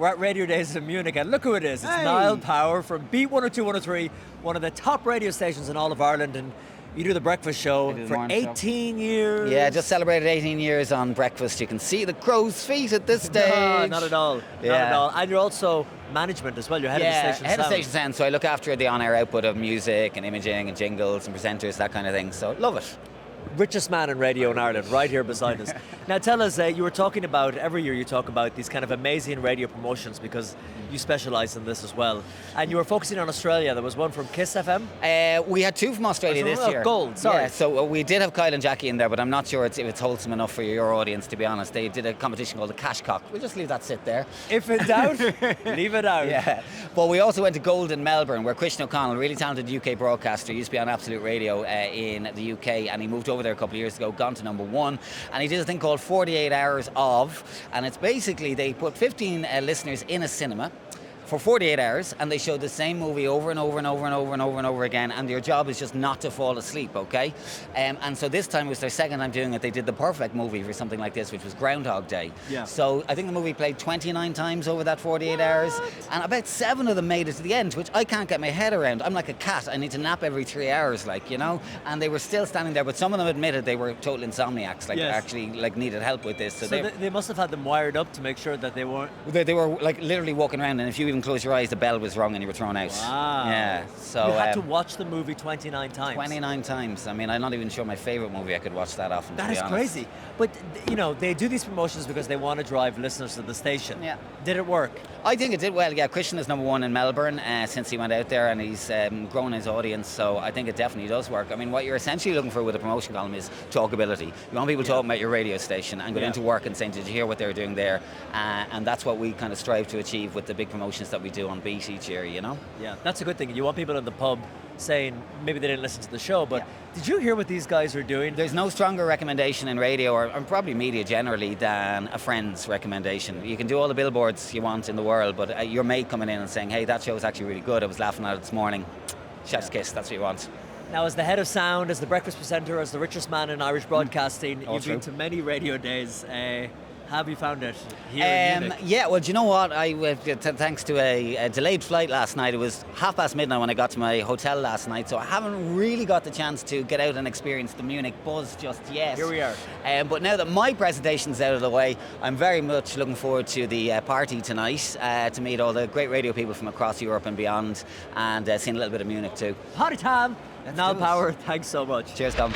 We're at Radio Days in Munich, and look who it is. It's Hey. Niall Power from Beat 102, 103, one of the top radio stations in all of Ireland, and you do the breakfast show I do the for morning show. 18 years. Yeah, just celebrated 18 years on breakfast. You can see the crow's feet at this stage. No, not at all. Not Yeah. at all. And you're also management as well. You're head of the station head of sound. station sound. So I look after the on-air output of music and imaging and jingles and presenters, that kind of thing. So love it. Richest man in radio in Ireland, right here beside us. Now tell us, you were talking about, every year you talk about these kind of amazing radio promotions because you specialise in this as well. And you were focusing on Australia. There was one from Kiss FM. We had two from Australia this year. Gold, sorry. Yeah, so we did have Kyle and Jackie in there, but I'm not sure if it's wholesome enough for your audience, to be honest. They did a competition called the Cash Cock. We'll just leave that sit there. If in doubt, leave it out. Yeah, but we also went to Gold in Melbourne, where Christian O'Connell, really talented UK broadcaster, used to be on Absolute Radio in the UK, and he moved over there a couple of years ago, gone to #1, and he did a thing called 48 Hours Of, and it's basically they put 15 listeners in a cinema for 48 hours, and they showed the same movie over and over and over and over and over and over again, and your job is just not to fall asleep, okay? And so this time, it was their second time doing it. They did the perfect movie for something like this, which was Groundhog Day. Yeah. So I think the movie played 29 times over that 48 hours, and about 7 of them made it to the end, which I can't get my head around. I'm like a cat. I need to nap every 3 hours, like, you know? And they were still standing there, but some of them admitted they were total insomniacs, like Yes. actually like needed help with this. So they must have had them wired up to make sure that they weren't... They were like literally walking around, and if you even close your eyes, the bell was rung and you were thrown out. Wow. Yeah. So you had to watch the movie 29 times. 29 times. I mean, I'm not even sure my favourite movie I could watch that often. That to be is honest. crazy. But, you know, they do these promotions because they want to drive listeners to the station. Yeah. Did it work? I think it did well. Yeah, Christian is #1 in Melbourne since he went out there, and he's grown his audience. So I think it definitely does work. I mean, what you're essentially looking for with a promotion column is talkability. You want people talking about your radio station and going into work and saying, "Did you hear what they were doing there?" And that's what we kind of strive to achieve with the big promotions that we do on Beat each year. You know. Yeah, that's a good thing. You want people in the pub saying maybe they didn't listen to the show, but did you hear what these guys are doing? There's no stronger recommendation in radio, or probably media generally, than a friend's recommendation. You can do all the billboards you want in the world, but your mate coming in and saying, "Hey, that show's actually really good. I was laughing at it this morning." Chef's kiss. That's what you want. Now, as the head of sound, as the breakfast presenter, as the richest man in Irish broadcasting, All you've true. been to many radio days. How have you found it here in Munich? Yeah, well, do you know what? Thanks to a delayed flight last night, it was midnight when I got to my hotel last night, so I haven't really got the chance to get out and experience the Munich buzz just yet. Here we are. But now that my presentation's out of the way, I'm very much looking forward to the party tonight, to meet all the great radio people from across Europe and beyond, and seeing a little bit of Munich too. Party time! Let's Niall do it. Power, thanks so much. Cheers, Colm.